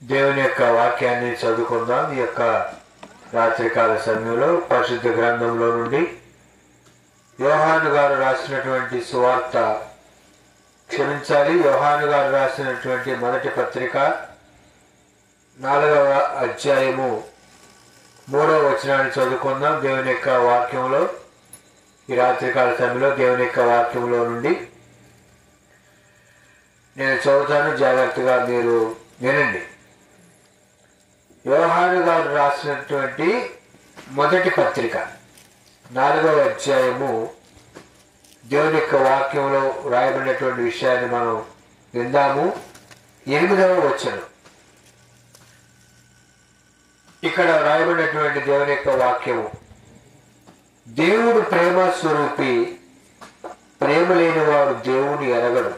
దేవుని యొక్క వాక్యాన్ని చదువుకుందాం. ఈ యొక్క రాత్రికాల సమయంలో పరిశుద్ధ గ్రంథంలో నుండి యోహాను గారు రాసినటువంటి సువార్త, యోహాను గారు రాసినటువంటి మొదటి పత్రిక 4వ అధ్యాయము 3వ వచనాన్ని చదువుకుందాం. దేవుని యొక్క వాక్యంలో, ఈ రాత్రికాల సమయంలో దేవుని యొక్క వాక్యంలో నుండి నేను చదువుతాను, జాగ్రత్తగా మీరు వినండి. యోహాను గారు రాసినటువంటి మొదటి పత్రిక 4వ అధ్యాయము దేవుని యొక్క వాక్యంలో రాయబడినటువంటి విషయాన్ని మనం విందాము. 8వ వచనం, ఇక్కడ రాయబడినటువంటి దేవుని యొక్క వాక్యము: దేవుడు ప్రేమ స్వరూపి, ప్రేమ లేని వాడు దేవుని ఎరగడు.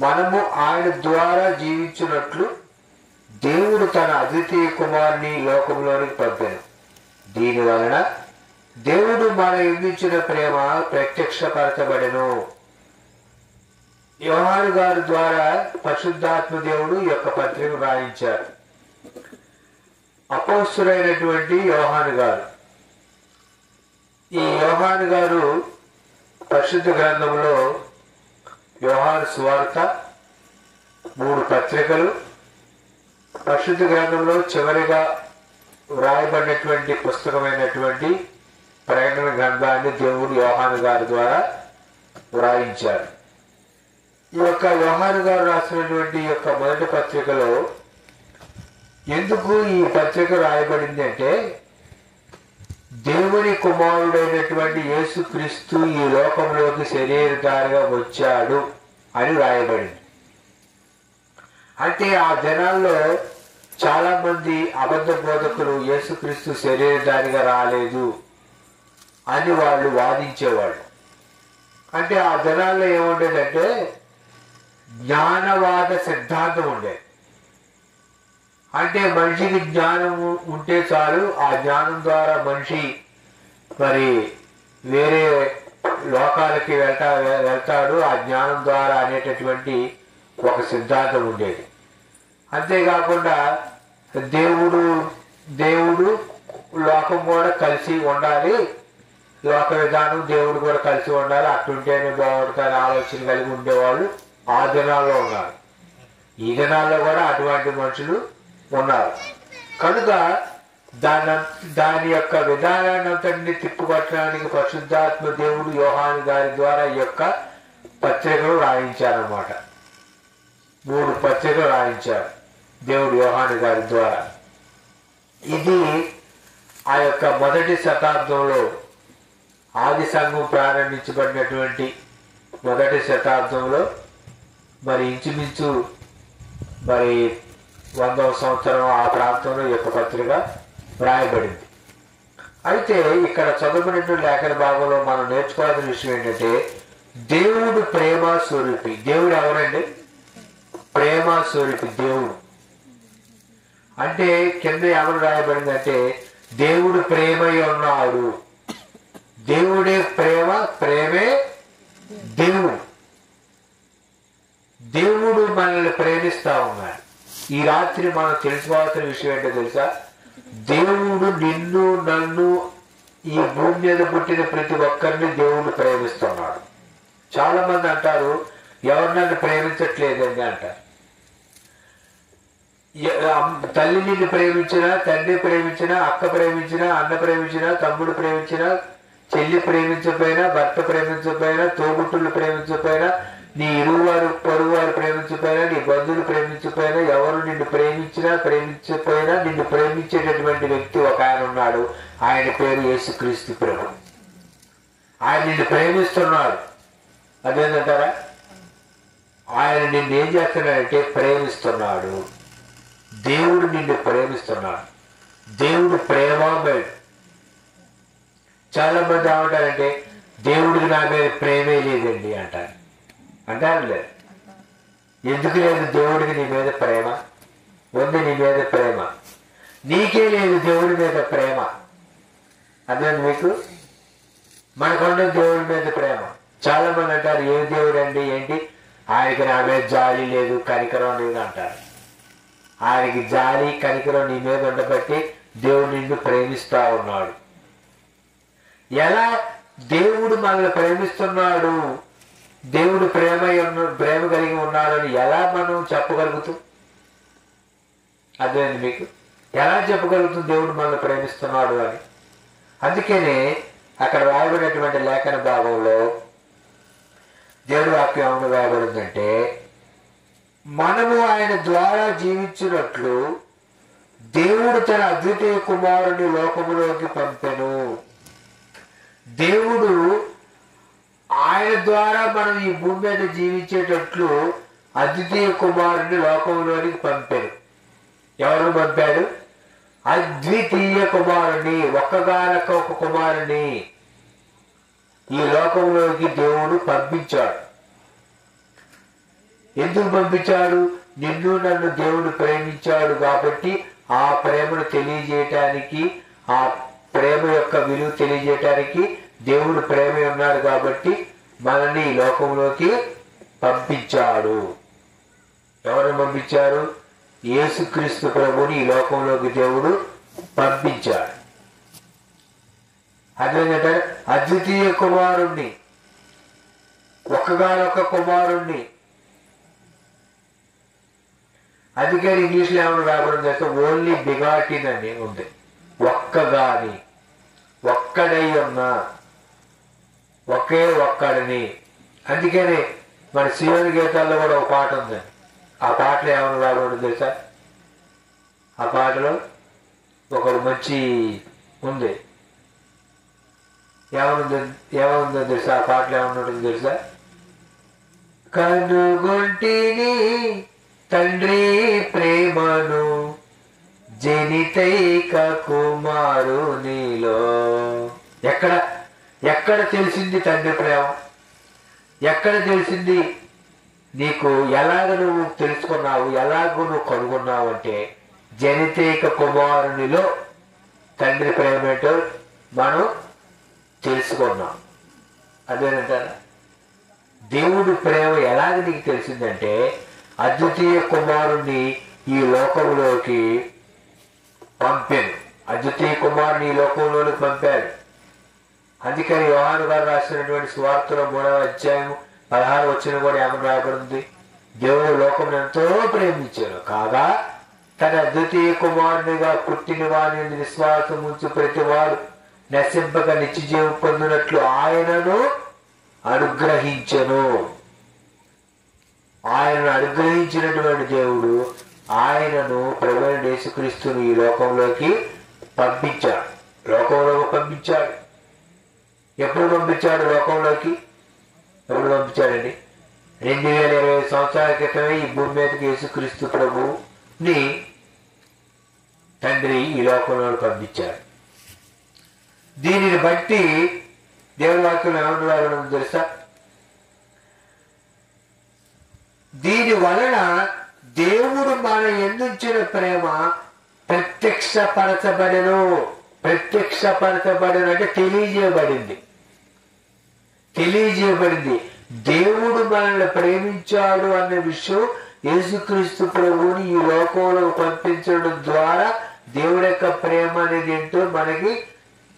మనము ఆయన ద్వారా జీవించినట్లు దేవుడు తన అద్వితీయ కుమారుని లోకంలోనికి పంపాను. దీని వలన దేవుడు మన యుద్ధించిన ప్రేమ ప్రత్యక్షపరచబడెను. యోహాను గారి ద్వారా పరిశుద్ధాత్మ దేవుడు ఈ యొక్క పత్రిక రాయించారు. అపోస్తులైనటువంటి యోహాను గారు, ఈ యోహాను గారు పరిశుద్ధ గ్రంథంలో యోహాను సువార్త, 3 పత్రికలు, పరిశుద్ధ గ్రంథంలో చివరిగా వ్రాయబడినటువంటి పుస్తకమైనటువంటి ప్రకటన గ్రంథాన్ని దేవుడు యోహాను గారి ద్వారా వ్రాయించారు. ఈ యొక్క యోహాను గారు రాసినటువంటి ఈ యొక్క మొదటి పత్రికలో ఎందుకు ఈ పత్రిక రాయబడింది అంటే, దేవుని కుమారుడైనటువంటి యేసుక్రీస్తు ఈ లోకంలోకి శరీరధారిగా వచ్చాడు అని రాయబడింది. అంటే ఆ దినాల్లో చాలా మంది అబద్ధ బోధకులు యేసుక్రీస్తు శరీరధారిగా రాలేదు అని వాళ్ళు వాదించేవాళ్ళు. అంటే ఆ దినాల్లో ఏముండేదంటే జ్ఞానవాద సిద్ధాంతం ఉండేది. అంటే మనిషికి జ్ఞానం ఉంటే చాలు, ఆ జ్ఞానం ద్వారా మనిషి మరి వేరే లోకాలకి వెళ్తాడు ఆ జ్ఞానం ద్వారా అనేటటువంటి ఒక సిద్ధాంతం ఉండేది. అంతేకాకుండా దేవుడు లోకం కూడా కలిసి ఉండాలి, లోక విధానం దేవుడు కూడా కలిసి ఉండాలి, అట్టుంటేనే బాగుంటుంది ఆలోచన కలిగి ఉండేవాళ్ళు ఆ దినాల్లో ఉన్నారు. ఈ దినాల్లో కూడా అటువంటి మనుషులు ఉన్నారు. కనుక దాని యొక్క విధానాన్ని అంతటిని తిప్పుకొట్టడానికి పరిశుద్ధాత్మ దేవుడు యోహాను గారి ద్వారా ఈ యొక్క పత్రికలు రాయించారన్నమాట. 3 పత్రికలు రాయించారు దేవుడు యోహాను గారి ద్వారా. ఇది ఆ యొక్క మొదటి శతాబ్దంలో, ఆది సంఘం ప్రారంభించబడినటువంటి మొదటి శతాబ్దంలో మరి ఇంచుమించు మరి 100వ సంవత్సరం ఆ ప్రాంతంలో ఈ యొక్క పత్రిక రాయబడింది. అయితే ఇక్కడ చదవబడినటువంటి లేఖన భాగంలో మనం నేర్చుకోవాల్సిన విషయం ఏంటంటే, దేవుడు ప్రేమ స్వరూపి. దేవుడు ఎవరండి? ప్రేమ స్వరూపి దేవుడు. అంటే కింద ఎవరు రాయబడిందంటే, దేవుడు ప్రేమై ఉన్నాడు. దేవుడే ప్రేమ, ప్రేమే దేవుడు. దేవుడు మనల్ని ప్రేమిస్తా ఉన్నాడు. ఈ రాత్రి మనం తెలుసుకోవాల్సిన విషయం ఏంటో తెలుసా? దేవుడు నిన్ను, నన్ను, ఈ భూమి మీద పుట్టిన ప్రతి ఒక్కరిని దేవుడు ప్రేమిస్తున్నాడు. చాలా మంది అంటారు, ఎవరు నన్ను ప్రేమించట్లేదండి అంటారు. తల్లి నిన్ను ప్రేమించినా, తండ్రి ప్రేమించినా, అక్క ప్రేమించినా, అన్న ప్రేమించినా, తమ్ముడు ప్రేమించినా, చెల్లి ప్రేమించకపోయినా, భర్త ప్రేమించకపోయినా, తోబుట్టులు ప్రేమించకపోయినా, నీ ఇరువారు పొరుగువారు ప్రేమించకపోయినా, నీ బంధువులు ప్రేమించకపోయినా, ఎవరు నిన్ను ప్రేమించినా ప్రేమించకపోయినా నిన్ను ప్రేమించేటటువంటి వ్యక్తి ఒక ఆయన ఉన్నాడు. ఆయన పేరు యేసుక్రీస్తు ప్రభు. ఆయన నిన్ను ప్రేమిస్తున్నాడు. అదేంటంటారా? ఆయన నిన్ను ఏం చేస్తున్నాడంటే ప్రేమిస్తున్నాడు. దేవుడు నిన్ను ప్రేమిస్తున్నాడు. దేవుడు ప్రేమామయుడు. చాలా మంది ఏమంటారంటే, దేవుడికి నా మీద ప్రేమే లేదండి అంటారు. అంటారు లేదు. ఎందుకు లేదు దేవుడికి నీ మీద ప్రేమ? ఉంది నీ మీద ప్రేమ. నీకే లేదు దేవుడి మీద ప్రేమ. అదే మీకు మనకున్న దేవుడి మీద ప్రేమ. చాలా మంది అంటారు, ఏ దేవుడు అండి ఏంటి, ఆయనకి నా మీద జాలి లేదు, కనికరం లేదు అంటారు. ఆయనకి జాలి కనికరం నీ మీద ఉండబట్టి దేవుడు నిన్ను ప్రేమిస్తా ఉన్నాడు. ఎలా దేవుడు మనల్ని ప్రేమిస్తున్నాడు, దేవుడు ప్రేమ కలిగి ఉన్నాడని ఎలా మనం చెప్పగలుగుతాం? అదేంటి మీకు ఎలా చెప్పగలుగుతుంది దేవుడు మనల్ని ప్రేమిస్తున్నాడు అని? అందుకనే అక్కడ రాయబడినటువంటి లేఖన భాగంలో దేవుడి వాక్యం ఏమని రాయబడిందంటే, మనము ఆయన ద్వారా జీవించినట్లు దేవుడు తన అద్వితీయ కుమారుని లోకములోకి పంపెను. దేవుడు ఆయన ద్వారా మనం ఈ భూమి మీద జీవించేటట్లు అద్వితీయ కుమారుని లోకంలోనికి పంపాడు. ఎవరు పంపాడు? అద్వితీయ కుమారుని, ఒక్కగానొక్క ఒక కుమారుని ఈ లోకంలోకి దేవుడు పంపించాడు. ఎందుకు పంపించాడు? నిన్ను నన్ను దేవుడు ప్రేమించాడు కాబట్టి ఆ ప్రేమను తెలియజేయటానికి, ఆ ప్రేమ యొక్క విలువ తెలియజేయటానికి దేవుడు ప్రేమ ఉన్నాడు కాబట్టి మనల్ని ఈ లోకంలోకి పంపించాడు. ఎవరు పంపించారు? యేసుక్రీస్తు ప్రభుని ఈ లోకంలోకి దేవుడు పంపించాడు. అదేంటంటే అద్వితీయ కుమారుణ్ణి, ఒక్కగానొక్క కుమారుణ్ణి. అందుకని ఇంగ్లీష్లో ఏమైనా రాబడి చేస్తే ఓన్లీ బిగాటిన్ అని ఉంది. ఒక్కగాని, ఒక్కడై ఉన్న, ఒకే ఒక్కడిని. అందుకని మన శివుని గీతాల్లో కూడా ఒక పాట ఉంది. ఆ పాటలో ఏమైనా రాబడి తెలుసా? ఆ పాటలో ఒకడు మంచి ఉంది. ఏముందో తెలుసా? ఆ పాటలో ఏమన్నా తెలుసా? కనుగొంటిని తండ్రి ప్రేమను జనితైక కుమారునిలో. ఎక్కడ తెలిసింది తండ్రి ప్రేమ? ఎక్కడ తెలిసింది నీకు? ఎలాగ నువ్వు తెలుసుకున్నావు, ఎలాగ నువ్వు కనుగొన్నావు అంటే జనితైక కుమారునిలో తండ్రి ప్రేమ ఏంటో మనం తెలుసుకున్నాం. అదేనంటారా? దేవుడు ప్రేమ ఎలాగ నీకు తెలిసిందంటే అద్వితీయ కుమారుణ్ణి ఈ లోకంలోకి పంపాను. అద్వితీయ కుమారుని ఈ లోకంలోకి పంపాడు. అందుకని యోహాను గారు రాసినటువంటి సువార్తలో 3వ అధ్యాయం 16 వచనం కూడా ఏమని రాబడింది? దేవుడు లోకం ఎంతో ప్రేమించాడు కాగా తన అద్వితీయ కుమారునిగా పుట్టిన వాని విశ్వాసం ఉంచు ప్రతి వాడు నశింపక నిత్యజీవం పొందినట్లు ఆయనను అనుగ్రహించెను. ఆయనను అనుగ్రహించినటువంటి దేవుడు ఆయనను ప్రభువైన యేసుక్రీస్తుని ఈ లోకంలోకి పంపించాడు. లోకంలోకి పంపించాడు. ఎప్పుడు పంపించాడు లోకంలోకి? ఎప్పుడు పంపించాడండి? 2020 సంవత్సరాల క్రితమే ఈ భూమి మీదకి యేసుక్రీస్తు ప్రభుని తండ్రి ఈ లోకంలోకి పంపించాడు. దీనిని బట్టి దేవుని వాక్యం ఏమంటున్నారో తెలుసా? దీని వలన దేవుడు మన ఎందుంచిన ప్రేమ ప్రత్యక్షపరచబడెను. ప్రత్యక్షపరచబడను అంటే తెలియజేయబడింది. దేవుడు మనల్ని ప్రేమించాడు అన్న విషయం యేసుక్రీస్తు ప్రభువుని ఈ లోకంలో పంపించడం ద్వారా దేవుడి యొక్క ప్రేమ అనేది ఏంటో మనకి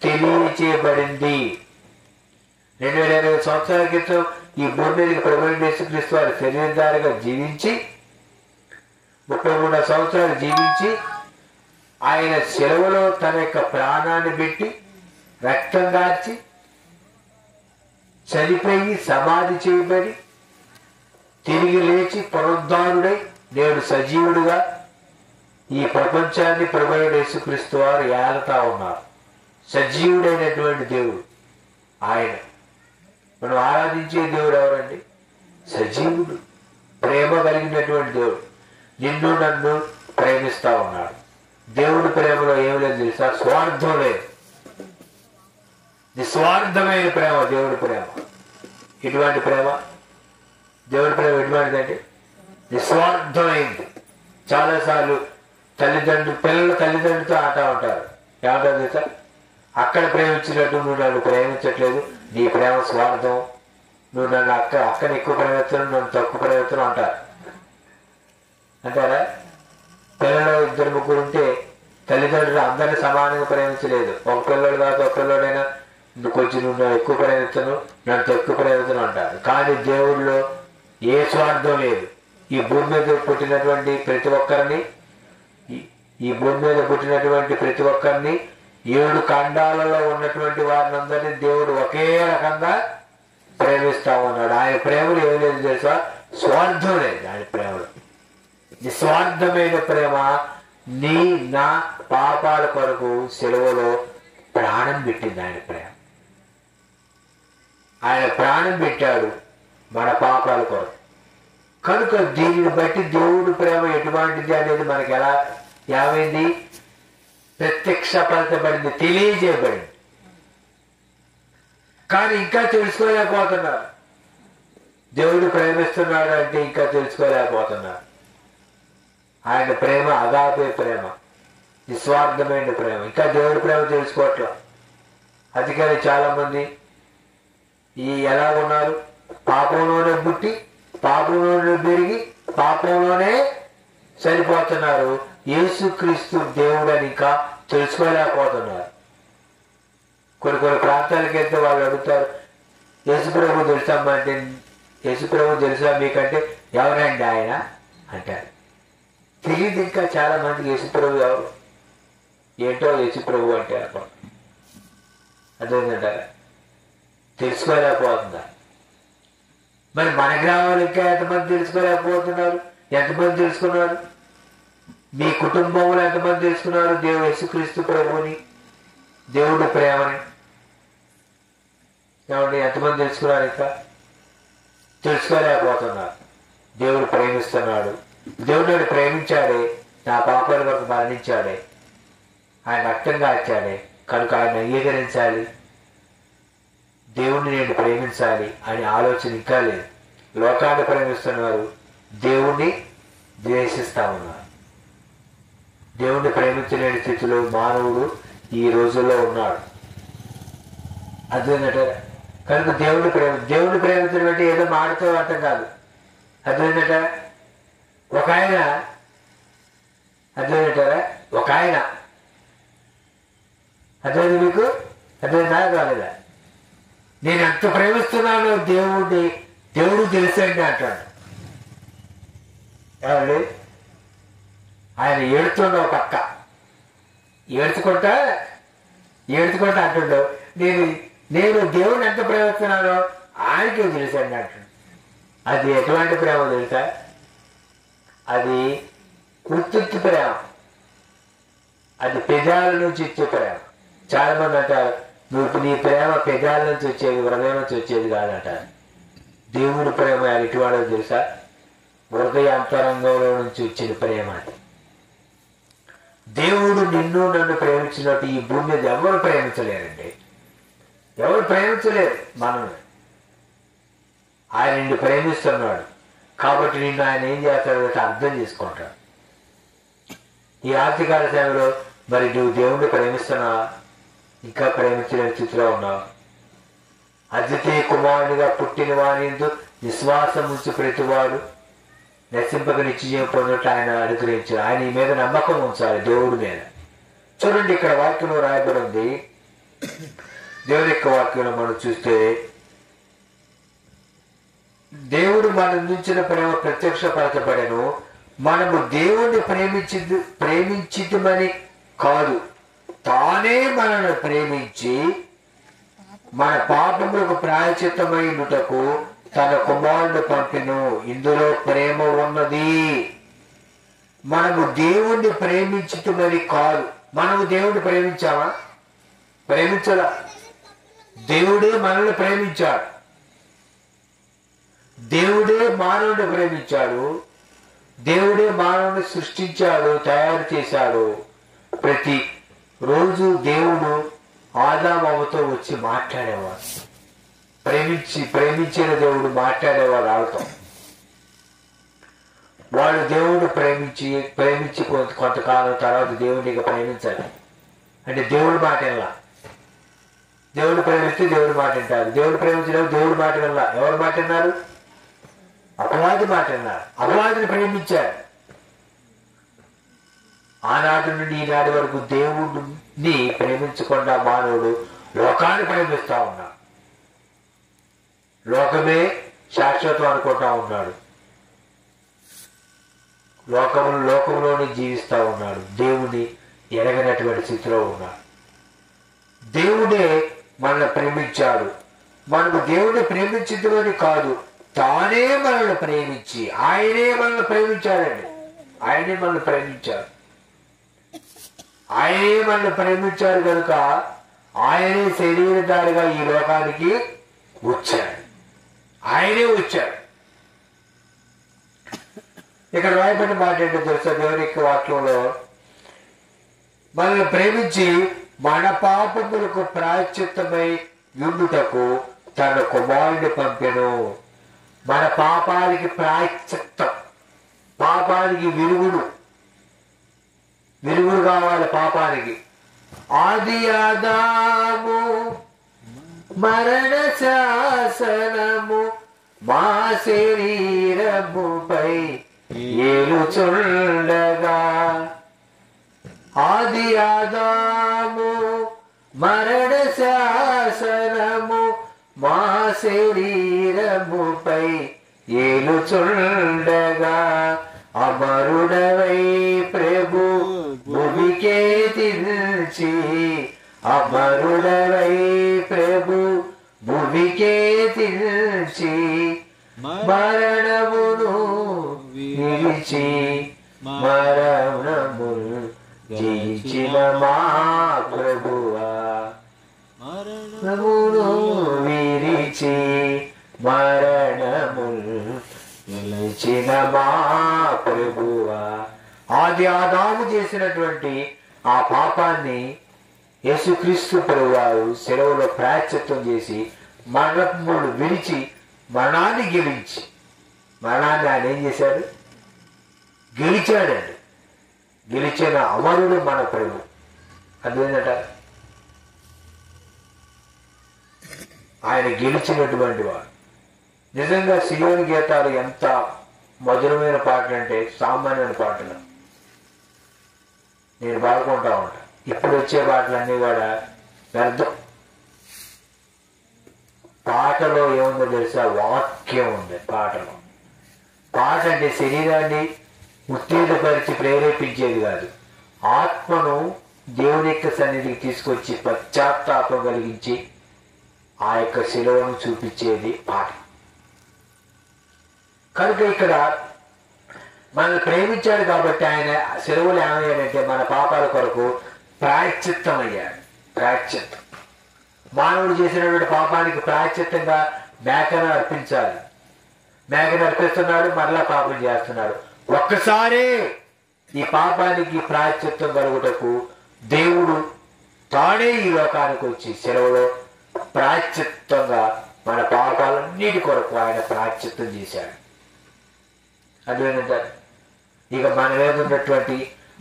తెలియచేయబడింది. 2020 సంవత్సరాల క్రితం ఈ భూమి మీదకి ప్రభువైన యేసుక్రీస్తు వారి శరీరధారిగా జీవించి 33 సంవత్సరాలు జీవించి ఆయన శిలువలో తన యొక్క ప్రాణాన్ని పెట్టి రక్తం గార్చి చనిపోయి సమాధి చేయబడి తిరిగి లేచి పునరుద్ధానుడై నేడు సజీవుడుగా ఈ ప్రపంచాన్ని ప్రభువైన యేసుక్రీస్తు వారు ఏలతా ఉన్నారు. సజీవుడైనటువంటి దేవుడు ఆయన. మనం ఆరాధించే దేవుడు ఎవరండి? సజీవుడు, ప్రేమ కలిగినటువంటి దేవుడు. నిన్ను నన్ను ప్రేమిస్తా ఉన్నాడు. దేవుడి ప్రేమలో ఏమి లేదు తెలుసా? స్వార్థం లేదు. నిస్వార్థమైన ప్రేమ దేవుడి ప్రేమ. ఇటువంటి ప్రేమ దేవుడి ప్రేమ ఎటువంటిదంటే నిస్వార్థమైంది. చాలాసార్లు పిల్లలు తల్లిదండ్రులతో ఆట ఉంటారు. ఏమంటారు తెలుసా? అక్కడ ప్రేమించినట్టు నువ్వు నన్ను ప్రేమించట్లేదు, నీ ప్రేమ స్వార్థం, నువ్వు నన్ను అక్కని ఎక్కువ ప్రేమిస్తున్నావు, నన్ను తక్కువ ప్రేమిస్తున్నావు అంటారు. అంటారా? పిల్లలు ఇద్దరు ముగ్గురు ఉంటే తల్లిదండ్రులు అందరినీ సమానంగా ప్రేమించలేదు. ఒక పిల్లడు కాదు, ఒక పిల్లడైనా కొంచెం నువ్వు ఎక్కువ ప్రేమించను, నన్ను ఎక్కువ ప్రేమించను అంటారు. కానీ దేవుడిలో ఏ స్వార్థం లేదు. ఈ భూమి మీద పుట్టినటువంటి ప్రతి ఒక్కరిని ఈ భూమి మీద పుట్టినటువంటి ప్రతి ఒక్కరిని 7 ఖండాలలో ఉన్నటువంటి వారిని అందరినీ దేవుడు ఒకే రకంగా ప్రేమిస్తా ఉన్నాడు. ఆయన ప్రేమలు ఏం లేదు తెలుసా? స్వార్థం లేదు ఆయన ప్రేమలో. నిస్వార్థమైన ప్రేమ. నీ నా పాపాల కొరకు సెలవులో ప్రాణం పెట్టింది ఆయన ప్రేమ. ఆయన ప్రాణం పెట్టాడు మన పాపాల కొరకు. కనుక దీనిని బట్టి దేవుడి ప్రేమ ఎటువంటిది అనేది మనకి ఎలా ఏమైంది? ప్రత్యక్షపరచబడింది, తెలియజేయబడింది. కానీ ఇంకా తెలుసుకోలేకపోతున్నారు. దేవుడు ప్రేమిస్తున్నాడు అంటే ఇంకా తెలుసుకోలేకపోతున్నారు. ఆయన ప్రేమ అగాపే ప్రేమ, నిస్వార్థమైన ప్రేమ. ఇంకా దేవుడి ప్రేమ తెలుసుకోవట్లా. అందుకని చాలా మంది ఎలా ఉన్నారు? పాపంలోనే పుట్టి పాపంలోనే పెరిగి పాపంలోనే సరిపోతున్నారు. యేసుక్రీస్తు దేవుడు అని ఇంకా తెలుసుకోలేకపోతున్నారు. కొన్ని ప్రాంతాలకు వెళ్తే వాళ్ళు అడుగుతారు, యేసుప్రభు తెలుసమ్మా అంటే, యేసుప్రభు తెలుసా మీకంటే ఎవరండి ఆయన అంటారు. తెలియదు ఇంకా చాలా మందికి యేసుప్రభు ఎవరు, ఏంటో యేసుప్రభు అంటే అదేంటంటారా? తెలుసుకోలేకపోతున్నారు. మరి మన గ్రామాలు ఇంకా ఎంతమంది తెలుసుకోలేకపోతున్నారు? ఎంతమంది తెలుసుకున్నారు? మీ కుటుంబంలో ఎంతమంది తెలుసుకున్నారు దేవుడు యేసుక్రీస్తు ప్రభువుని, దేవుడి ప్రేమని? ఏమండి, ఎంతమంది తెలుసుకున్నారు? ఇంకా తెలుసుకోలేకపోతున్నారు. దేవుడు ప్రేమిస్తున్నాడు. దేవుడు నన్ను ప్రేమించాడే, నా పాపాల వరకు మరణించాడే, ఆయన రక్తంగా వచ్చాడే, కనుక ఆయన అంగీకరించాలి, దేవుణ్ణి నేను ప్రేమించాలి అని ఆలోచన ఇంకా లేదు. లోకాన్ని ప్రేమిస్తున్నారు, దేవుణ్ణి ద్వేషిస్తా ఉన్నారు. దేవుణ్ణి ప్రేమించలేని స్థితిలో మానవుడు ఈ రోజుల్లో ఉన్నాడు. అదేంటంటే కనుక దేవుణ్ణి ప్రేమించడం అంటే ఏదో మాటతో అర్థం కాదు. అదేంటంటే ఒక ఆయన అదే మీకు అదేనా కాలేదా? నేను ఎంత ప్రేమిస్తున్నానో దేవుడు తెలుసండి అంటాడు. ఎవరు? ఆయన ఏడుతుండ ఒక పక్క ఏడ్చుకుంటా అంటుండవు, నేను దేవుడిని ఎంత ప్రేమిస్తున్నానో ఆయనకే తెలుసండి అంటుండు. అది ఎటువంటి ప్రేమ తెలుసా? అది ఉత్తుత్తి ప్రేమ, అది పెదాల నుంచి ఇచ్చే ప్రేమ. చాలా మంది అంటారు, నీ ప్రేమ పెదాల నుంచి వచ్చేది, హృదయం నుంచి వచ్చేది కాదంటారు. దేవుడి ప్రేమ ఎటువంటిదో తెలుసా? హృదయ అంతరంగంలో నుంచి వచ్చిన ప్రేమ. అది దేవుడు నిన్ను నన్ను ప్రేమించినట్టు ఈ భూమి మీద ఎవరు ప్రేమించలేరండి. ఎవరు ప్రేమించలేరు మనల్ని. ఆయన నిన్ను ప్రేమిస్తున్నాడు కాబట్టి నిన్ను ఆయన ఏం చేస్తాడో అర్థం చేసుకుంటాడు. ఈ ఆర్థికాల సమయంలో మరి నువ్వు దేవుణ్ణి ప్రేమిస్తున్నావా? ఇంకా ప్రేమించలేని స్థితిలో ఉన్నావు. అద్వితీయ కుమారుడిగా పుట్టిన వారి యందు విశ్వాసం ఉంచి ప్రతివాడు నశింపక నిత్యజీవం పొందినట్టు ఆయన అనుగ్రహించాడు. ఆయన ఈ మీద నమ్మకం ఉంచాలి, దేవుడి మీద. చూడండి, ఇక్కడ వాక్యంలో రాయబడి ఉంది. దేవుడి యొక్క వాక్యంలో మనం చూస్తే దేవుడు మన నుంచిన ప్రేమ ప్రత్యక్షపరచబడెను, మనము దేవుణ్ణి ప్రేమించితమని కాదు, తానే మనల్ని ప్రేమించి మన పాపములకు ప్రాయశ్చిత్తమైనటకు తన కుమారుడు పంపెను. ఇందులో ప్రేమ ఉన్నది. మనము దేవుణ్ణి ప్రేమించితమని కాదు. మనము దేవుణ్ణి ప్రేమించామా? ప్రేమించలా. దేవుడే మనల్ని ప్రేమించాడు. దేవుడే మానవుడిని ప్రేమించాడు. దేవుడే మానవుడిని సృష్టించాడు, తయారు చేశాడు. ప్రతి రోజు దేవుడు ఆదామవ్వతో వచ్చి మాట్లాడేవాడు. ప్రేమించిన దేవుడు మాట్లాడేవాడు వాళ్ళతో. వాళ్ళు దేవుడు ప్రేమించి కొంతకాలం తర్వాత దేవుడిని ప్రేమించాలి అంటే దేవుడి మాట వినలా. దేవుడు ప్రేమిస్తే దేవుడి మాట వింటారు. దేవుడు ప్రేమించడం దేవుడి మాట వినలా. ఎవరి మాట విన్నారు? అపవాది మాట విన్నారు. అపవాదిని ప్రేమించారు. ఆనాటి నుండి ఈనాటి వరకు దేవుడిని ప్రేమించకుండా మానవుడు లోకాన్ని ప్రేమిస్తా ఉన్నాడు. లోకమే శాశ్వతం అనుకుంటా ఉన్నాడు. లోకంలోనే జీవిస్తా ఉన్నాడు. దేవుని ఎరగనటువంటి స్థితిలో ఉన్నాడు. దేవుడే మనల్ని ప్రేమించాడు. మనకు దేవుడిని ప్రేమించదని కాదు, తానే మనల్ని ప్రేమించి ఆయనే మనల్ని ప్రేమించాడండి. ఆయనే మనల్ని ప్రేమించాడు. ఆయనే మనల్ని ప్రేమించాడు కనుక ఆయనే శరీరధారిగా ఈ లోకానికి వచ్చాడు. ఆయనే వచ్చాడు. ఇక్కడ రాయబడిన మాట ఏంటో తెలుసా? దేవుని యొక్క వాక్యంలో మనల్ని ప్రేమించి మన పాపములకు ప్రాయశ్చిత్తమై యుండుటకు తన కుమారుని పంపెను. మన పాపానికి ప్రాయశ్చిత్తం, పాపానికి విరుగుడు కావాలి. పాపానికి ఆది ఆదాము మరణ శాసనము మా శరీరముపై ఏలుచుండగా, ఆది ఆదాము మరణ శాసనము మా శరీరముపై ఏలుచుండగా, అమరుడవై ప్రభు భూమికే దిల్చి, అమరుడవై ప్రభు భూమికే దిల్చి, మరణమును విడిచి మరణమును జయించిన మా ప్రభువా, మరణమును విడిచి మరణమును నిలిచిన మా ప్రభువా. ఆది ఆదాము చేసినటువంటి ఆ పాపాన్ని యేసుక్రీస్తు ప్రభువారు సెలవులో ప్రాయశ్చిత్తం చేసి మరణములు విడిచి మరణాన్ని గెలిచి, మరణాన్ని ఆయన ఏం చేశాడు? గెలిచాడండి. గెలిచిన అమరుడు మన ప్రభు. అదేంటట, ఆయన గెలిచినటువంటి వాడు. నిజంగా సియోను గీతాలు ఎంత మధురమైన పాటలు అంటే సామాన్యమైన పాటలు. నేను పాడుకుంటా ఉంటా. ఇప్పుడు వచ్చే పాటలన్నీ కూడా వ్యర్థం. పాటలో ఏముందో తెలుసా? వాక్యం ఉంది పాటలో. పాట అంటే శరీరాన్ని ఉత్తేజపరిచి ప్రేరేపించేది కాదు, ఆత్మను దేవుని యొక్క సన్నిధికి తీసుకొచ్చి పశ్చాత్తాపం కలిగించి ఆ యొక్క శిలువను చూపించేది పాట. కనుక ఇక్కడ మనల్ని ప్రేమించాడు కాబట్టి ఆయన శిలువలు ఏమయ్యాడంటే మన పాపాల కొరకు ప్రాయశ్చిత్తం అయ్యాడు. ప్రాయశ్చిత్తం, మానవుడు చేసినటువంటి పాపానికి ప్రాయశ్చిత్తంగా మేకను అర్పించాలి. మేకను అర్పిస్తున్నాడు, మరలా పాపం చేస్తున్నాడు. ఒక్కసారే ఈ పాపానికి ప్రాయశ్చిత్తం కలుగుటకు దేవుడు తానే ఈ లోకానికి వచ్చి సెలవులో ప్రాయశ్చిత్తంగా మన పాపాలన్నిటి కొరకు ఆయన ప్రాయశ్చిత్తం చేశాడు. అదేంటంటే ఇక మన మీద ఉన్నటువంటి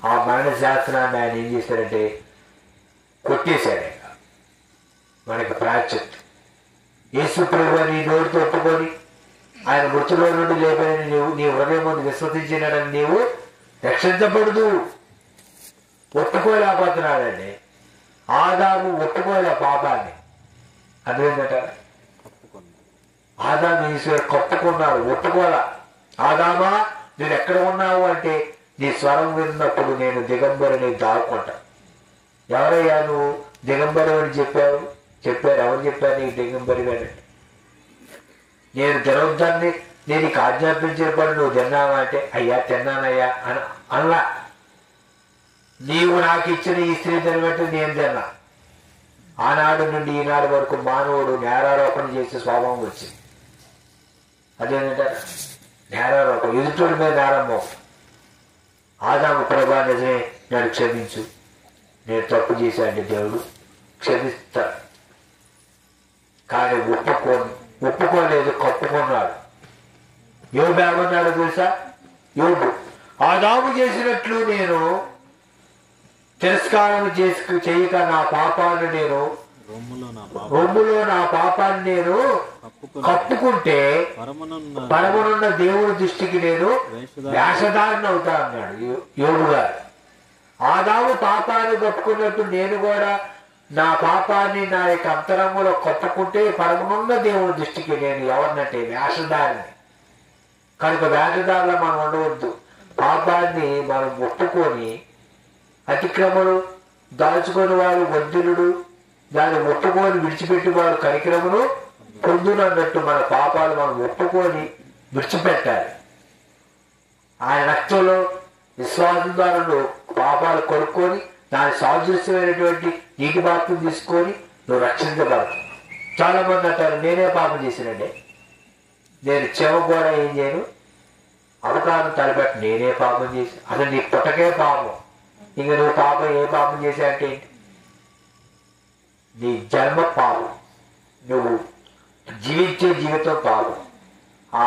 ఆ మరణ శాస్త్రాన్ని ఆయన ఏం చేశాడంటే కొట్టేశాడు. మనకి ప్రాయశ్చిత్తం. యేసు ప్రభువు నీ నోటితో ఒప్పుకొని ఆయన మృతులో నుండి లేపని నీ హృదయం ముందు విశ్వసించినాడని నీవు రక్షించబడదు. ఒప్పుకోలేకపోతున్నాడండి. ఆదాము ఒప్పుకోలే పాపాన్ని. అదేంటట, ఆదాము ఈశ్వరు కప్పుకున్నాడు, ఒప్పుకోలే. ఆదామా నేను ఎక్కడ ఉన్నావు అంటే నీ స్వరం విన్నప్పుడు నేను దిగంబరిని దాక్కుంటా. ఎవరయ్యా నువ్వు దిగంబరి అని చెప్పారు? ఎవరు చెప్పారు నీకు దిగంబరి అని? నేను తినవద్దాన్ని నేను నీకు ఆజ్ఞాపించిన పని నువ్వు తిన్నావా అంటే అయ్యా తిన్నానయ్యా అని అలా. నీవు నాకు ఇచ్చిన ఈ స్త్రీ తినబట్టి నేను తిన్నా. ఆనాడు నుండి ఈనాడు వరకు మానవుడు నేరారోపణ చేసే స్వభావం వచ్చింది. అదేంటంటే నేరారోపణ, ఎదుటోడి మీద నేరమ్మో. ఆదాము ప్రభా నిజమే, నన్ను క్షమించు, నేను తప్పు చేశాను, దేవుడు క్షమిస్తాడు. కానీ ఒప్పుకోలేదు, కప్పుకున్నాడు. యోబు ఏమన్నాడు తెలుసా? యోబు, ఆదాము చేసినట్లు నేను తిరస్కారం చేయక నా పాపాన్ని నేను రొమ్ములో నా పాపాన్ని నేను కప్పుకుంటే పరమనున్న దేవుని దృష్టికి నేను వేషధారణ అవుతా అన్నాడు యోబు గారు. ఆదాము పాపాన్ని కప్పుకున్నట్టు నేను కూడా నా పాపాన్ని నా యొక్క అంతరంగంలో కప్పుకుంటే పరమనున్న దేవుని దృష్టికి నేను ఎవరినంటే వేషధారిని. కనుక వేషధారులో మనం ఉండవద్దు. పాపాన్ని మనం ఒప్పుకొని, అతిక్రమలు దాచుకొని వాడు వర్ధిల్లుడు, దాన్ని ఒప్పుకొని విడిచిపెట్టి వాడు కనిక్రమను పొందును అన్నట్టు మన పాపాలు మనం ఒప్పుకొని విడిచిపెట్టాలి. ఆయన రక్తంలో విశ్వాసం ద్వారా పాపాలు కొనుక్కొని దాని సాదృశ్యమైనటువంటి నీటి బాప్తిని తీసుకొని నువ్వు రక్షించబడతావు. చాలా మంది అంటారు, నేనే పాపం చేసినండి, నేను చెవ కూడా ఏం చేయను, అవకాశం తలపెట్టి నేనే పాపం చేసి, అసలు నీ పుట్టకే పాపం, ఇంక నువ్వు పాపం ఏ పాపం చేసా అంటే ఏంటి? నీ జన్మ పాపం, నువ్వు జీవించే జీవితం పాపం. ఆ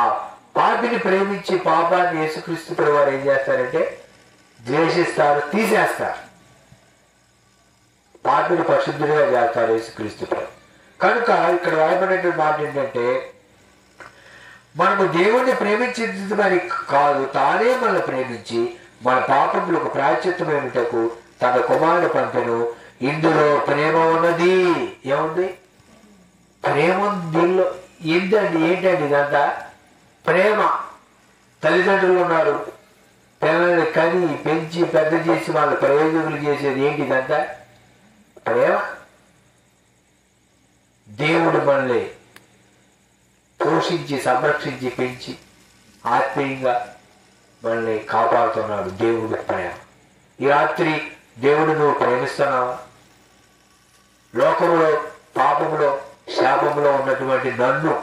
పాపిని ప్రేమించి పాపాన్ని యేసుక్రీస్తు ప్రభువు వారు ఏం చేస్తారంటే ద్వేషిస్తారు, తీసేస్తారు. పాపిని పరిశుద్ధుడిగా చేస్తారు యేసుక్రీస్తు ప్రభువు. కనుక ఇక్కడ రాయబడినటువంటి మాట ఏంటంటే, మనము దేవుణ్ణి ప్రేమించేది కాదు, తానే మనల్ని ప్రేమించి మన పాపములకు ప్రాయశ్చిత్తమేమిటకు తన కుమారుడు పంపెను. ఇందులో ప్రేమ ఉన్నది. ఏముంది? ప్రేమ దీనిలో ఏంటండి ఇదంతా? ప్రేమ. తల్లిదండ్రులు ఉన్నారు, పిల్లల్ని కని పెంచి పెద్ద చేసి వాళ్ళ ప్రయోజకులు చేసేది ఏంటి? ఇదంతా ప్రేమ. దేవుడు మనల్ని పోషించి సంరక్షించి పెంచి ఆత్మీయంగా మనల్ని కాపాడుతున్నాడు. దేవుడు ప్రేమ. ఈ రాత్రి దేవుడు నువ్వు ప్రేమిస్తున్నావా? లోకంలో పాపంలో శాపంలో ఉన్నటువంటి నన్ను,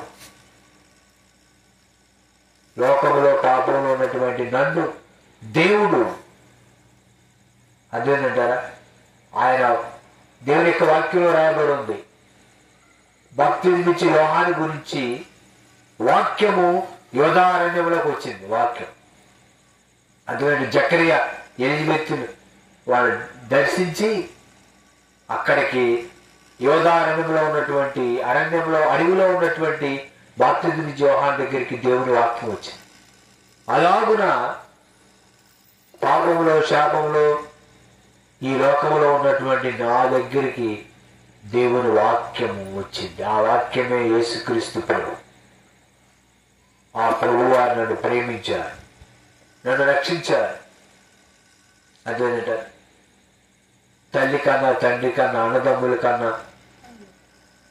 లోకంలో పాపంలో ఉన్నటువంటి నన్ను దేవుడు అదేంటంటారా? ఆయన దేవుని యొక్క వాక్యంలో రాయబడి ఉంది. భక్తి నుంచి యోహాను గురించి వాక్యము యోధారణ్యంలోకి వచ్చింది. వాక్యం అటువంటి జకరియా ఎలిజబెత్తును వాళ్ళు దర్శించి అక్కడికి యోధారణ్యంలో ఉన్నటువంటి అరణ్యంలో అడవిలో ఉన్నటువంటి బాప్తిజం నుంచి యోహాను దగ్గరికి దేవుని వాక్యం వచ్చింది. అలాగున పాపంలో శాపంలో ఈ లోకంలో ఉన్నటువంటి నా దగ్గరికి దేవుని వాక్యము వచ్చింది. ఆ వాక్యమే యేసుక్రీస్తు ప్రభు. ఆ ప్రభు వారు నన్ను ప్రేమించారు, నన్ను రక్షించారు. అదేనట, తల్లి కన్నా, తండ్రి కన్నా, అన్నదమ్ముల కన్నా,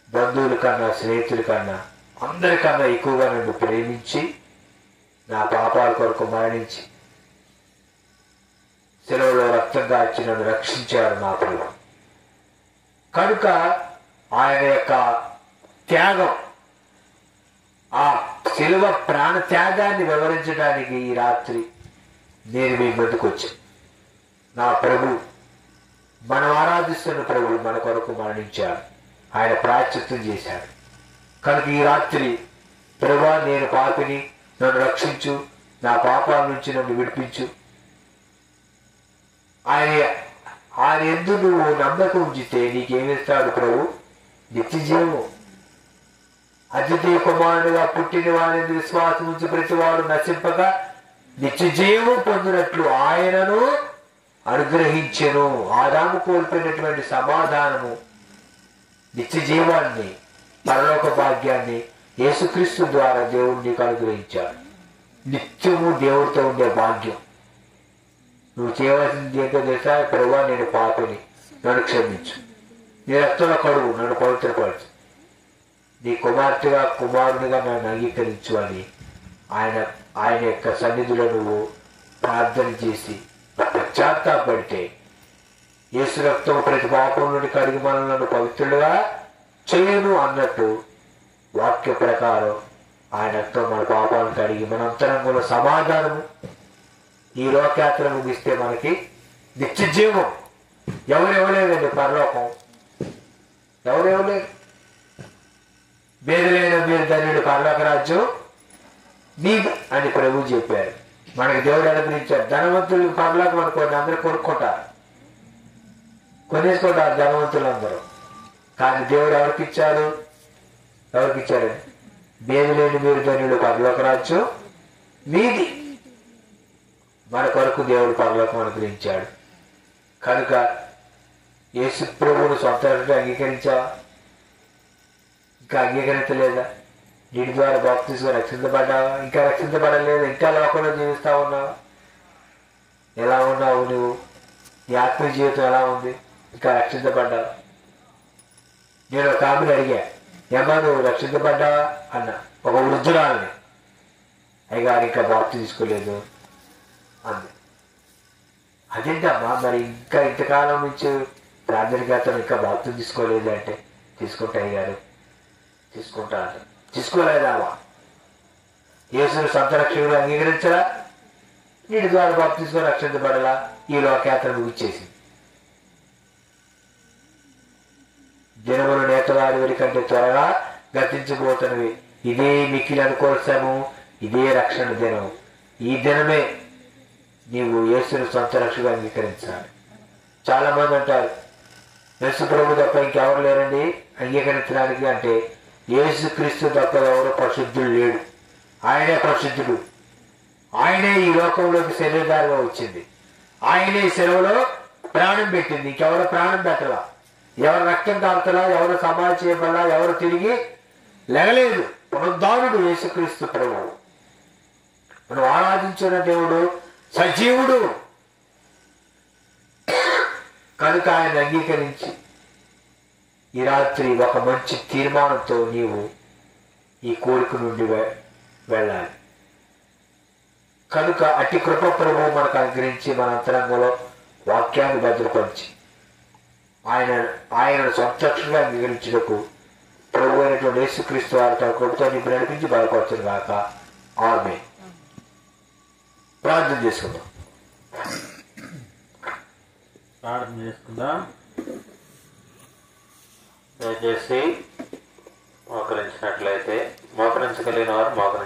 బంధువుల కన్నా, స్నేహితుల కన్నా, అందరికన్నా ఎక్కువగా నన్ను ప్రేమించి నా పాపాల కొరకు మరణించి శిలువలో రక్తం కార్చి నన్ను రక్షించారు నా ప్రభు. కనుక ఆయన యొక్క త్యాగం, ఆ శిలువ ప్రాణ త్యాగాన్ని వివరించడానికి ఈ రాత్రి నేను మీ ముందుకు వచ్చాను. నా ప్రభు, మనం ఆరాధిస్తున్న ప్రభు మన కొరకు మరణించాడు, ఆయన ప్రాయశ్చిత్తం చేశాడు. కనుక ఈ రాత్రి ప్రభువా, నేను పాపిని, నన్ను రక్షించు, నా పాపాల నుంచి నన్ను విడిపించు. ఆయన ఎందు నువ్వు నమ్మకం ఉంచితే నీకేమిస్తాడు ప్రభు? నిత్య జీవము. అద్వితీయ కుమారుడుగా పుట్టిన వారిని విశ్వాసం ఉంచి ప్రతివాడు నశింపక నిత్య జీవము పొందినట్లు ఆయనను అనుగ్రహించెను. ఆదాము కోల్పోయినటువంటి సమాధానము, నిత్య జీవాన్ని, పరలోక భాగ్యాన్ని యేసుక్రీస్తు ద్వారా దేవుడు నీకు అనుగ్రహించాడు. నిత్యము దేవుడితో ఉండే భాగ్యం. నువ్వు చేయవలసింది ఏంటో తెలుసా? ప్రభువా, నేను పాపిని, నన్ను క్షమించు, నీ రక్తంలో కడుగు, నన్ను పవిత్రపరచు, నీ కుమార్తెగా కుమారునిగా నన్ను అంగీకరించు అని ఆయన యొక్క సన్నిధిలో నువ్వు ప్రార్థన చేసి పశ్చాత్తాపడితే యేసు రక్తం ప్రతి పాపం నుండి కడిగి మనల్ని నన్ను పవిత్రులుగా చేయను అన్నట్టు వాక్య ప్రకారం ఆయన రక్తం మన పాపాలను కడిగి మన అంతరంగంలో సమాధానము, ఈ లోకయాత్ర ముగిస్తే మనకి నిత్య జీవం. ఎవరెవలేదండి పరలోకం, ఎవరెవలేదు. బేదలైన మీరు ధన్యుడు, పరలోక రాజ్యం నీది అని ప్రభు చెప్పారు. మనకి దేవుడు అనుగ్రహించారు. ధనవంతులు పరలోకం అనుకోండి, అందరూ కొనుక్కుంటారు, కొనేసుకుంటారు ధనవంతులు అందరూ. కానీ దేవుడు ఎవరికిచ్చారు? ఎవరికిచ్చారండి? బేదలేని మీరు ధన్యుడు, పరలోక రాజ్యం మీది. మన కొరకు దేవుడు పరలోకం అనుగ్రహించాడు. కనుక యేసు ప్రభువును సొంత రక్షకుడిగా అంగీకరించావా? ఇంకా అంగీకరించలేదా? నీటి ద్వారా బాప్తిస్మం రక్షించబడ్డావా? ఇంకా రక్షించబడలేదు, ఇంకా లోకంలో జీవిస్తా ఉన్నావా? ఎలా ఉన్నావు నువ్వు? నీ ఆత్మీయ జీవితం ఎలా ఉంది? ఇంకా రక్షించబడ్డావా? నేను ఒక ఆమెను అడిగా, ఏమా నువ్వు రక్షించబడ్డావా అన్న, ఒక వృద్ధురాలని. అయ్యగారు ఇంకా బాప్తి తీసుకోలేదు అంది. అదేంటమ్మా, మరి ఇంకా ఇంతకాలం నుంచి ప్రార్థనకి అతను ఇంకా బాప్తి తీసుకోలేదు అంటే, తీసుకుంటా అయ్యారు, తీసుకుంటా అంట. తీసుకోలేదావా? యేసును సొంత రక్షకుడు అంగీకరించరా? నీటి ద్వారా బాప్తి తీసుకొని రక్షించబడలా? ఈ లోకయాత్ర ముగిచ్చేసింది. దినములు నేతవారి వరి కంటే త్వరగా గతించబోతున్నవి. ఇదే మిక్కిలి అనుకోవసము, ఇదే రక్షణ దినం. ఈ దినమే నీవు యేసును సొంత రక్షకుడు అంగీకరించాలి. చాలా మంది అంటారు, యేసు ప్రభు తప్ప ఇంకెవరు లేరండి అంగీకరించడానికి అంటే, యేసు క్రీస్తు తప్ప ఎవరు పరిశుద్ధుడు లేడు. ఆయనే పరిశుద్ధుడు. ఆయనే ఈ లోకంలోకి శరీరధారిగా వచ్చింది. ఆయనే సెలవులో ప్రాణం పెట్టింది. ఇంకెవరు ప్రాణం పెట్టలా, ఎవరు రక్తం తాగుతలా, ఎవరు సమాధి చేయబడలా, ఎవరు తిరిగి లెగలేదు. పునరుద్ధానుడు యేసుక్రీస్తు ప్రభువు. మనం ఆరాధించిన దేవుడు సజీవుడు. కనుక ఆయన అంగీకరించి ఈ రాత్రి ఒక మంచి తీర్మానంతో నీవు ఈ కోరిక నుండి వెళ్ళాలి. కనుక అట్టి కృప ప్రభువు మనకు అనుగ్రహించి మన అంతరంగంలో వాక్యాన్ని భద్రపరిచి ఆయన సొంత రక్షణగా అంగీకరించుటకు ప్రభు అయినటువంటి యేసుక్రీస్తు వారి తన కృపతో నింపి నడిపించి బలపరచును గాక. ఆమేన్. ప్రార్థన చేసుకుందాం. దయచేసి మోకరించినట్లయితే, మోకరించగలిగిన వారు మోకరించ